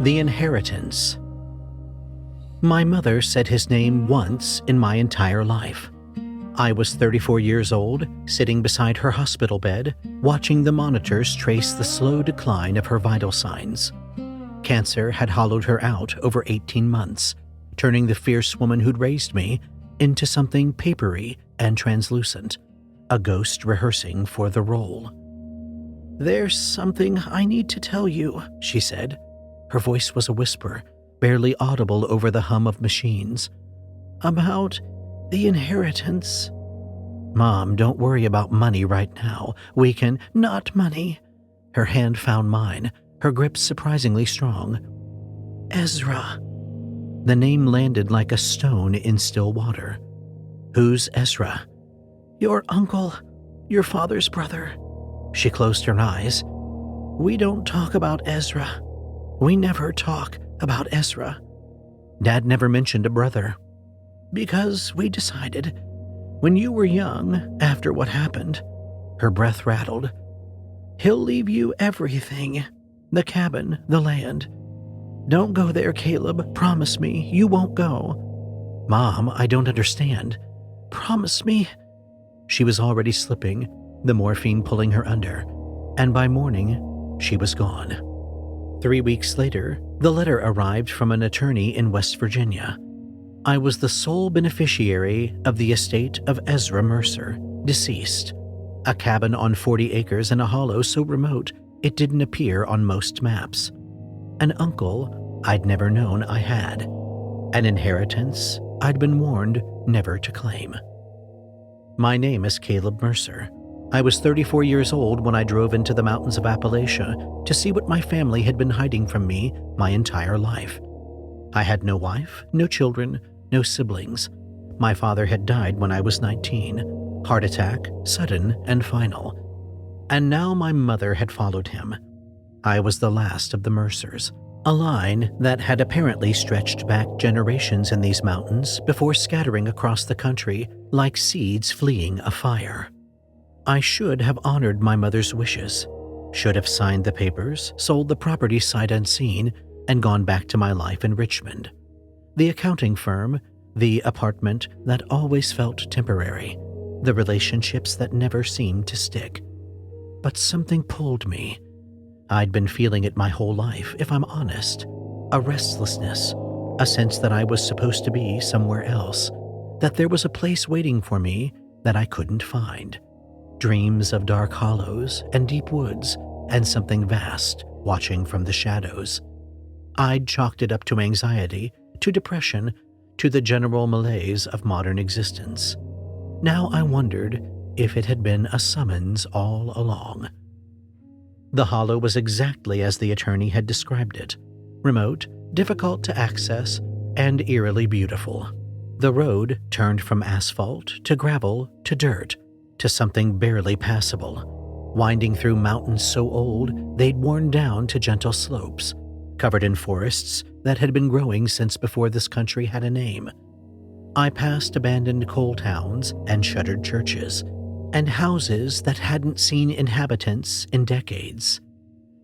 The Inheritance. My mother said his name once in my entire life. I was 34 years old, sitting beside her hospital bed, watching the monitors trace the slow decline of her vital signs. Cancer had hollowed her out over 18 months, turning the fierce woman who'd raised me into something papery and translucent, a ghost rehearsing for the role. "There's something I need to tell you," she said. Her voice was a whisper, barely audible over the hum of machines. "About the inheritance." "Mom, don't worry about money right now. We can—" "Not money." Her hand found mine, her grip surprisingly strong. "Ezra." The name landed like a stone in still water. "Who's Ezra?" "Your uncle, your father's brother." She closed her eyes. "We don't talk about Ezra. We never talk about Ezra." "Dad never mentioned a brother." "Because we decided, when you were young, after what happened," her breath rattled, "he'll leave you everything. The cabin, the land. Don't go there, Caleb. Promise me you won't go." "Mom, I don't understand." "Promise me." She was already slipping, the morphine pulling her under, and by morning, she was gone. 3 weeks later, the letter arrived from an attorney in West Virginia. I was the sole beneficiary of the estate of Ezra Mercer, deceased, a cabin on 40 acres in a hollow so remote it didn't appear on most maps. An uncle I'd never known I had. An inheritance I'd been warned never to claim. My name is Caleb Mercer. I was 34 years old when I drove into the mountains of Appalachia to see what my family had been hiding from me my entire life. I had no wife, no children, no siblings. My father had died when I was 19, heart attack, sudden and final. And now my mother had followed him. I was the last of the Mercers, a line that had apparently stretched back generations in these mountains before scattering across the country like seeds fleeing a fire. I should have honored my mother's wishes, should have signed the papers, sold the property sight unseen, and gone back to my life in Richmond. The accounting firm, the apartment that always felt temporary, the relationships that never seemed to stick. But something pulled me. I'd been feeling it my whole life, if I'm honest. A restlessness, a sense that I was supposed to be somewhere else, that there was a place waiting for me that I couldn't find. Dreams of dark hollows and deep woods and something vast watching from the shadows. I'd chalked it up to anxiety, to depression, to the general malaise of modern existence. Now I wondered if it had been a summons all along. The hollow was exactly as the attorney had described it. Remote, difficult to access, and eerily beautiful. The road turned from asphalt to gravel to dirt to something barely passable, winding through mountains so old they'd worn down to gentle slopes, covered in forests that had been growing since before this country had a name. I passed abandoned coal towns and shuttered churches, and houses that hadn't seen inhabitants in decades.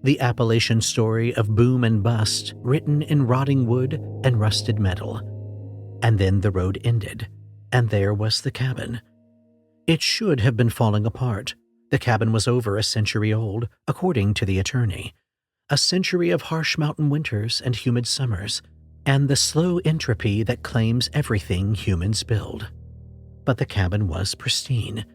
The Appalachian story of boom and bust written in rotting wood and rusted metal. And then the road ended, and there was the cabin. It should have been falling apart. The cabin was over a century old, according to the attorney. A century of harsh mountain winters and humid summers, and the slow entropy that claims everything humans build. But the cabin was pristine.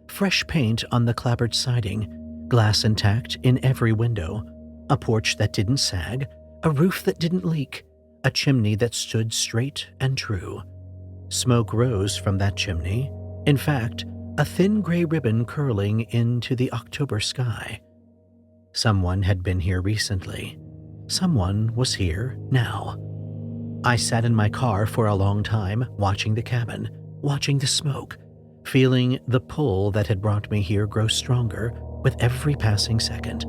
Fresh paint on the clapboard siding, glass intact in every window, a porch that didn't sag, a roof that didn't leak, a chimney that stood straight and true. Smoke rose from that chimney. In fact, a thin gray ribbon curling into the October sky. Someone had been here recently. Someone was here now. I sat in my car for a long time, watching the cabin, watching the smoke, feeling the pull that had brought me here grow stronger with every passing second.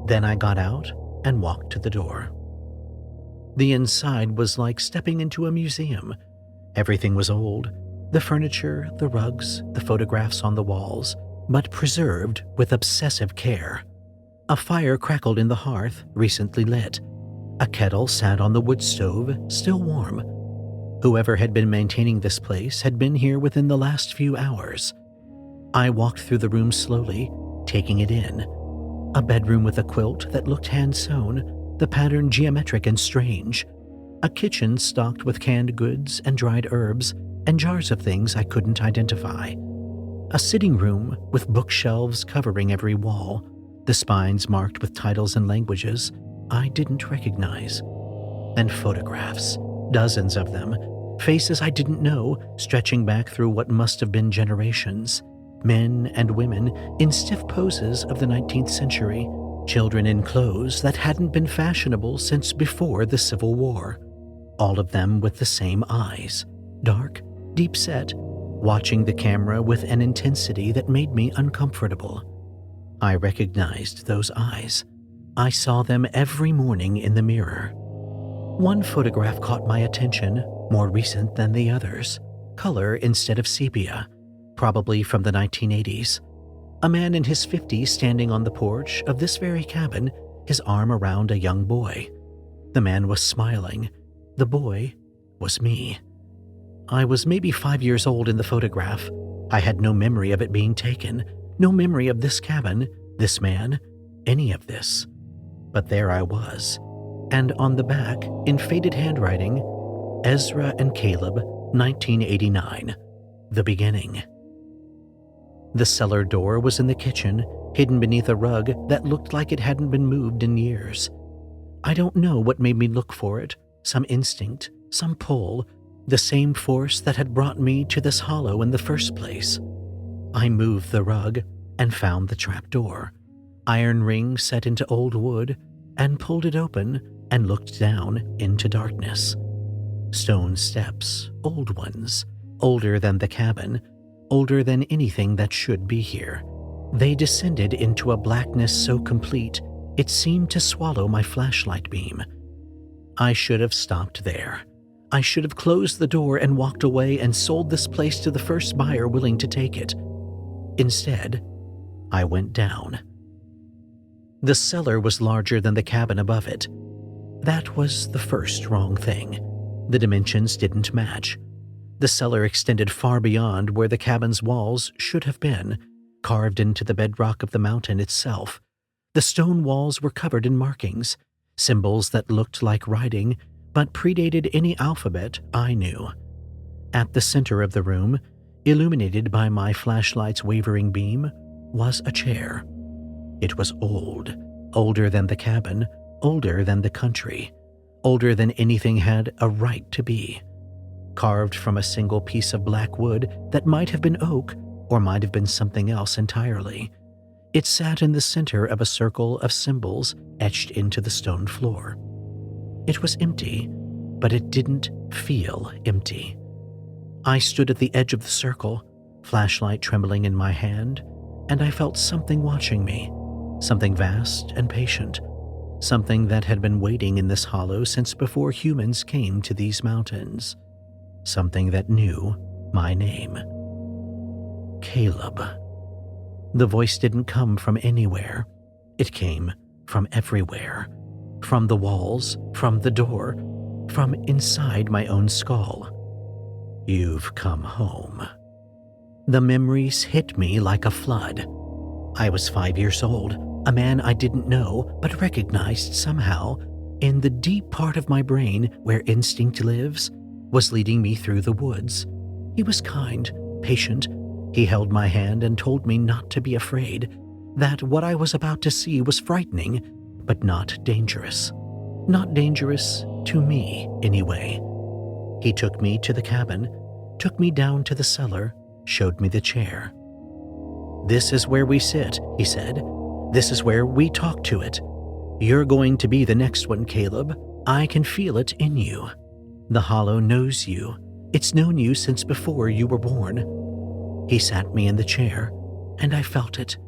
Then I got out and walked to the door. The inside was like stepping into a museum. Everything was old. The furniture, the rugs, the photographs on the walls, but preserved with obsessive care. A fire crackled in the hearth, recently lit. A kettle sat on the wood stove, still warm. Whoever had been maintaining this place had been here within the last few hours. I walked through the room slowly, taking it in. A bedroom with a quilt that looked hand-sewn, the pattern geometric and strange. A kitchen stocked with canned goods and dried herbs and jars of things I couldn't identify. A sitting room with bookshelves covering every wall, the spines marked with titles and languages I didn't recognize. And photographs, dozens of them, faces I didn't know stretching back through what must have been generations. Men and women in stiff poses of the 19th century, children in clothes that hadn't been fashionable since before the Civil War. All of them with the same eyes, dark, deep-set, watching the camera with an intensity that made me uncomfortable. I recognized those eyes. I saw them every morning in the mirror. One photograph caught my attention, more recent than the others, color instead of sepia, probably from the 1980s. A man in his 50s standing on the porch of this very cabin, his arm around a young boy. The man was smiling. The boy was me. I was maybe 5 years old in the photograph. I had no memory of it being taken, no memory of this cabin, this man, any of this. But there I was, and on the back, in faded handwriting, Ezra and Caleb, 1989, the beginning. The cellar door was in the kitchen, hidden beneath a rug that looked like it hadn't been moved in years. I don't know what made me look for it, some instinct, some pull, the same force that had brought me to this hollow in the first place. I moved the rug and found the trapdoor, iron ring set into old wood, and pulled it open and looked down into darkness. Stone steps, old ones, older than the cabin, older than anything that should be here. They descended into a blackness so complete it seemed to swallow my flashlight beam. I should have stopped there. I should have closed the door and walked away and sold this place to the first buyer willing to take it. Instead, I went down. The cellar was larger than the cabin above it. That was the first wrong thing. The dimensions didn't match. The cellar extended far beyond where the cabin's walls should have been, carved into the bedrock of the mountain itself. The stone walls were covered in markings, symbols that looked like writing, but predated any alphabet I knew. At the center of the room, illuminated by my flashlight's wavering beam, was a chair. It was old, older than the cabin, older than the country, older than anything had a right to be. Carved from a single piece of black wood that might have been oak or might have been something else entirely. It sat in the center of a circle of symbols etched into the stone floor. It was empty, but it didn't feel empty. I stood at the edge of the circle, flashlight trembling in my hand, and I felt something watching me, something vast and patient, something that had been waiting in this hollow since before humans came to these mountains, something that knew my name. Caleb. The voice didn't come from anywhere. It came from everywhere. From the walls, from the door, from inside my own skull. You've come home. The memories hit me like a flood. I was 5 years old, a man I didn't know but recognized somehow, in the deep part of my brain where instinct lives, was leading me through the woods. He was kind, patient. He held my hand and told me not to be afraid, that what I was about to see was frightening, but not dangerous. Not dangerous to me, anyway. He took me to the cabin, took me down to the cellar, showed me the chair. "This is where we sit," he said. "This is where we talk to it. You're going to be the next one, Caleb. I can feel it in you. The hollow knows you. It's known you since before you were born." He sat me in the chair, and I felt it.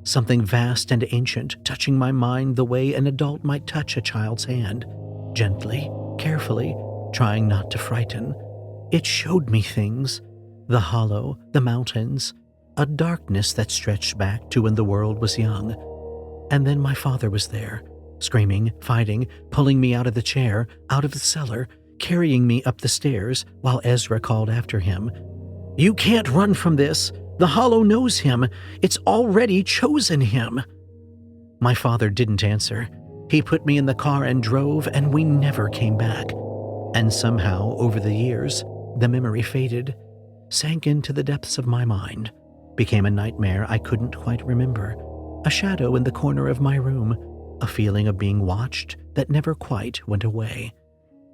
Something vast and ancient touching my mind the way an adult might touch a child's hand, gently, carefully, trying not to frighten. It showed me things, the hollow, the mountains, a darkness that stretched back to when the world was young. And then my father was there, screaming, fighting, pulling me out of the chair, out of the cellar, carrying me up the stairs while Ezra called after him. "You can't run from this. The Hollow knows him. It's already chosen him." My father didn't answer. He put me in the car and drove, and we never came back. And somehow, over the years, the memory faded, sank into the depths of my mind, became a nightmare I couldn't quite remember, a shadow in the corner of my room, a feeling of being watched that never quite went away.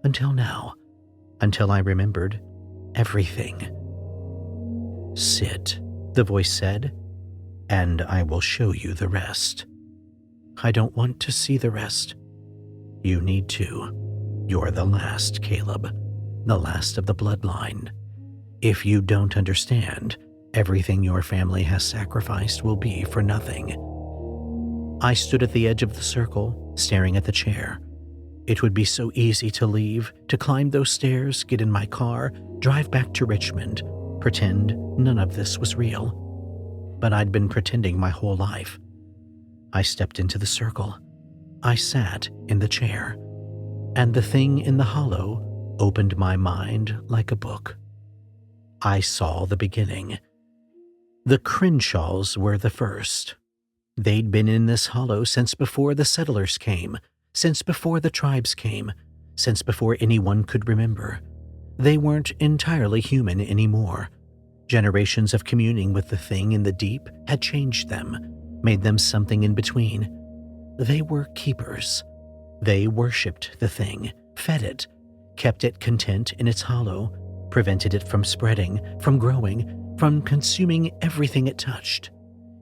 Until now, until I remembered everything. "Sit," the voice said, "and I will show you the rest." "I don't want to see the rest." "You need to. You're the last, Caleb, the last of the bloodline. If you don't understand, everything your family has sacrificed will be for nothing." I stood at the edge of the circle, staring at the chair. It would be so easy to leave, to climb those stairs, get in my car, drive back to Richmond, pretend none of this was real. But I'd been pretending my whole life. I stepped into the circle. I sat in the chair. And the thing in the hollow opened my mind like a book. I saw the beginning. The Crenshaws were the first. They'd been in this hollow since before the settlers came, since before the tribes came, since before anyone could remember. They weren't entirely human anymore. Generations of communing with the thing in the deep had changed them, made them something in between. They were keepers. They worshipped the thing, fed it, kept it content in its hollow, prevented it from spreading, from growing, from consuming everything it touched.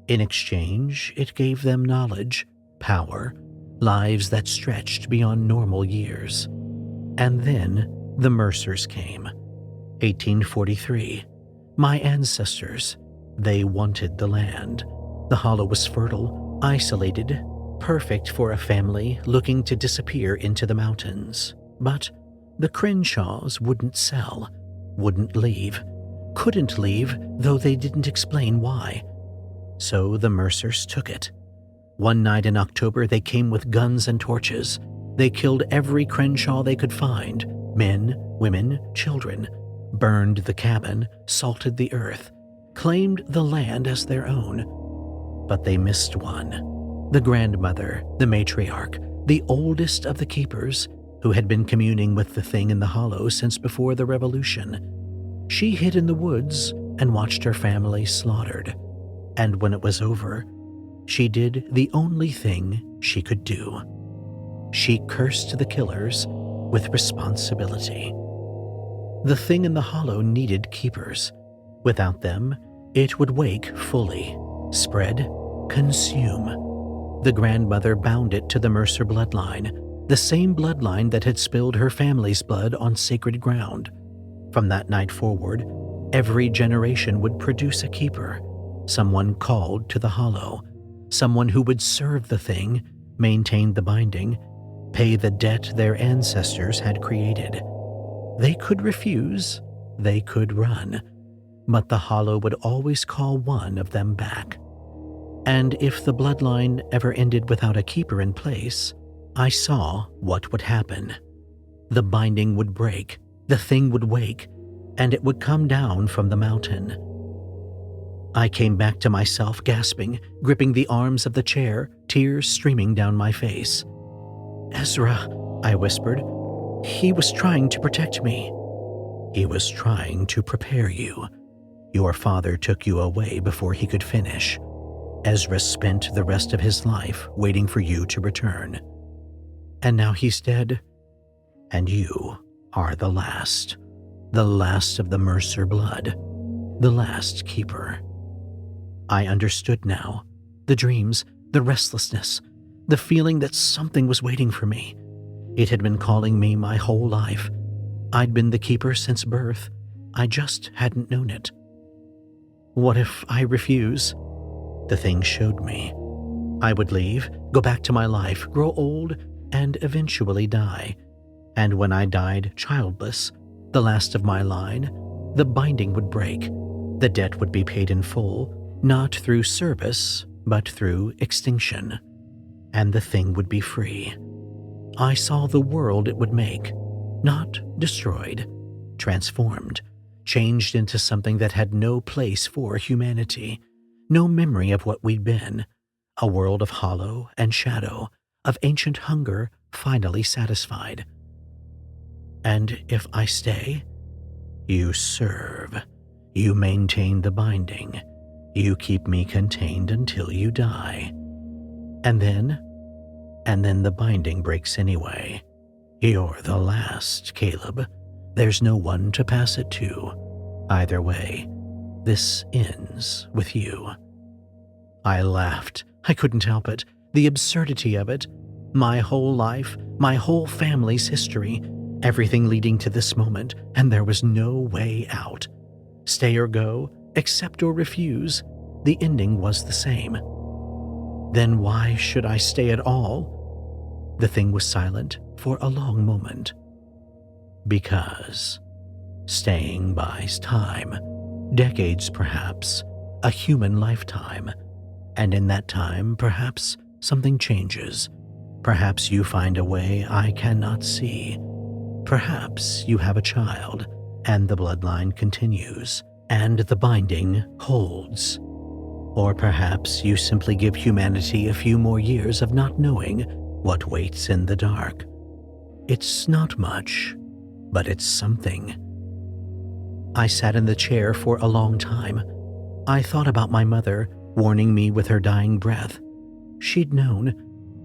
In exchange, it gave them knowledge, power, lives that stretched beyond normal years. And then the Mercers came. 1843. My ancestors. They wanted the land. The hollow was fertile, isolated, perfect for a family looking to disappear into the mountains. But the Crenshaws wouldn't sell, wouldn't leave, couldn't leave, though they didn't explain why. So the Mercers took it. One night in October, they came with guns and torches. They killed every Crenshaw they could find, men, women, children, burned the cabin, salted the earth, claimed the land as their own. But they missed one. The grandmother, the matriarch, the oldest of the keepers, who had been communing with the thing in the hollow since before the revolution. She hid in the woods and watched her family slaughtered. And when it was over, she did the only thing she could do. She cursed the killers with responsibility. The thing in the hollow needed keepers. Without them, it would wake fully, spread, consume. The grandmother bound it to the Mercer bloodline, the same bloodline that had spilled her family's blood on sacred ground. From that night forward, every generation would produce a keeper, someone called to the hollow, someone who would serve the thing, maintain the binding, pay the debt their ancestors had created. They could refuse, they could run, but the hollow would always call one of them back. And if the bloodline ever ended without a keeper in place, I saw what would happen. The binding would break, the thing would wake, and it would come down from the mountain. I came back to myself, gasping, gripping the arms of the chair, tears streaming down my face. "Ezra," I whispered. "He was trying to protect me." "He was trying to prepare you. Your father took you away before he could finish. Ezra spent the rest of his life waiting for you to return. And now he's dead. And you are the last of the Mercer blood, the last keeper." I understood now. The dreams, the restlessness, the feeling that something was waiting for me. It had been calling me my whole life. I'd been the keeper since birth. I just hadn't known it. What if I refuse? The thing showed me. I would leave, go back to my life, grow old, and eventually die. And when I died childless, the last of my line, the binding would break. The debt would be paid in full, not through service, but through extinction. and the thing would be free. I saw the world it would make, not destroyed, transformed, changed into something that had no place for humanity, no memory of what we'd been, a world of hollow and shadow, of ancient hunger finally satisfied. And if I stay, you serve, you maintain the binding, you keep me contained until you die. And then the binding breaks anyway. You're the last, Caleb. There's no one to pass it to. Either way, this ends with you. I laughed. I couldn't help it. The absurdity of it. My whole life, my whole family's history, everything leading to this moment, and there was no way out. Stay or go, accept or refuse, the ending was the same. Then why should I stay at all? The thing was silent for a long moment. Because staying buys time, decades perhaps, a human lifetime, and in that time perhaps something changes. Perhaps you find a way I cannot see. Perhaps you have a child, and the bloodline continues, and the binding holds. Or perhaps you simply give humanity a few more years of not knowing what waits in the dark. It's not much, but it's something. I sat in the chair for a long time. I thought about my mother warning me with her dying breath. She'd known,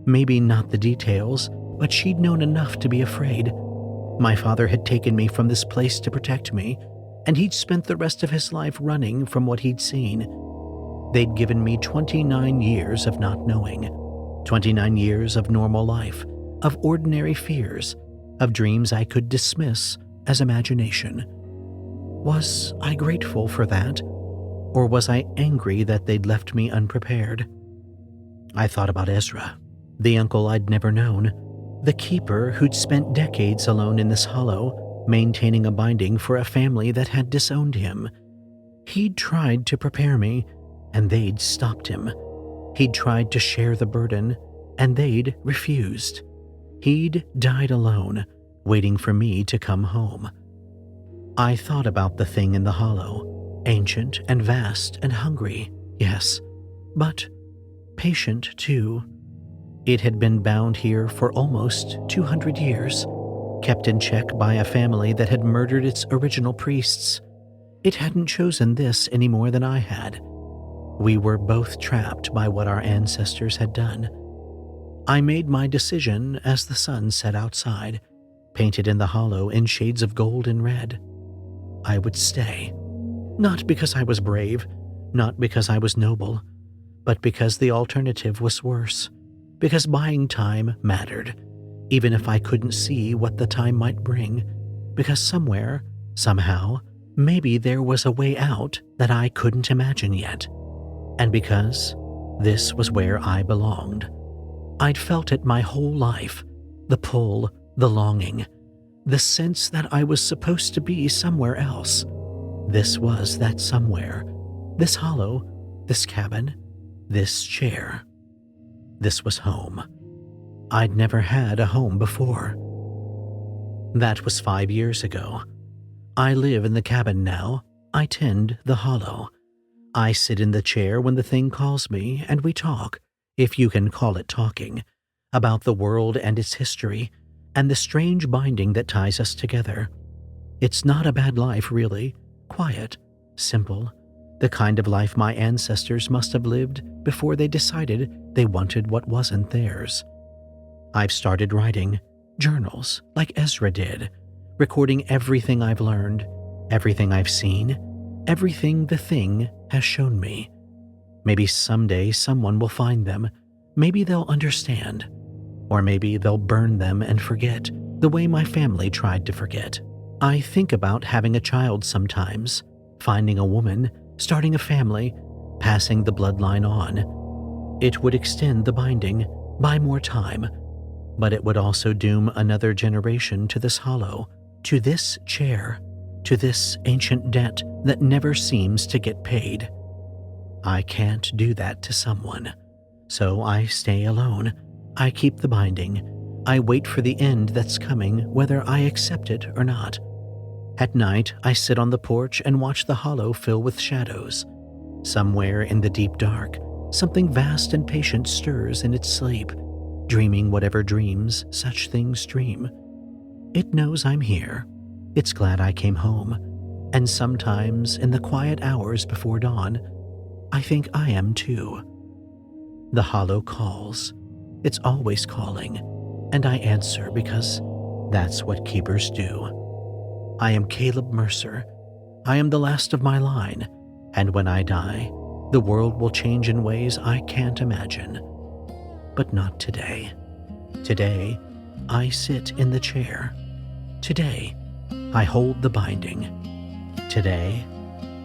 maybe not the details, but she'd known enough to be afraid. My father had taken me from this place to protect me, and he'd spent the rest of his life running from what he'd seen. They'd given me 29 years of not knowing, 29 years of normal life, of ordinary fears, of dreams I could dismiss as imagination. Was I grateful for that, or was I angry that they'd left me unprepared? I thought about Ezra, the uncle I'd never known, the keeper who'd spent decades alone in this hollow, maintaining a binding for a family that had disowned him. He'd tried to prepare me, and they'd stopped him. He'd tried to share the burden, and they'd refused. He'd died alone, waiting for me to come home. I thought about the thing in the hollow, ancient and vast and hungry, yes, but patient too. It had been bound here for almost 200 years, kept in check by a family that had murdered its original priests. It hadn't chosen this any more than I had. We were both trapped by what our ancestors had done. I made my decision as the sun set outside, painted in the hollow in shades of gold and red. I would stay, not because I was brave, not because I was noble, but because the alternative was worse, because buying time mattered, even if I couldn't see what the time might bring, because somewhere, somehow, maybe there was a way out that I couldn't imagine yet, and because this was where I belonged. I'd felt it my whole life, the pull, the longing, the sense that I was supposed to be somewhere else. This was that somewhere, this hollow, this cabin, this chair. This was home. I'd never had a home before. That was 5 years ago. I live in the cabin now. I tend the hollow. I sit in the chair when the thing calls me, and we talk, if you can call it talking, about the world and its history, and the strange binding that ties us together. It's not a bad life, really. Quiet, simple, the kind of life my ancestors must have lived before they decided they wanted what wasn't theirs. I've started writing journals like Ezra did, recording everything I've learned, everything I've seen, everything the thing has shown me. Maybe someday someone will find them. Maybe they'll understand. Or maybe they'll burn them and forget, the way my family tried to forget. I think about having a child sometimes, finding a woman, starting a family, passing the bloodline on. It would extend the binding, buy more time, but it would also doom another generation to this hollow, to this chair, to this ancient debt that never seems to get paid. I can't do that to someone, so I stay alone, I keep the binding. I wait for the end that's coming, whether I accept it or not. At night, I sit on the porch and watch the hollow fill with shadows. Somewhere in the deep dark, something vast and patient stirs in its sleep, dreaming whatever dreams such things dream. It knows I'm here. It's glad I came home. And sometimes, in the quiet hours before dawn, I think I am too. The hollow calls. It's always calling, and I answer because that's what keepers do. I am Caleb Mercer. I am the last of my line, and when I die, the world will change in ways I can't imagine. But not today. Today, I sit in the chair. Today, I hold the binding. Today,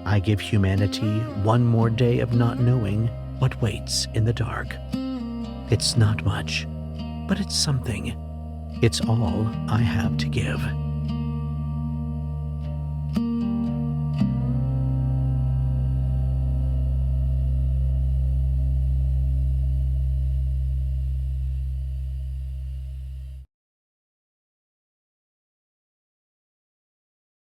I give humanity one more day of not knowing what waits in the dark. It's not much, but it's something. It's all I have to give.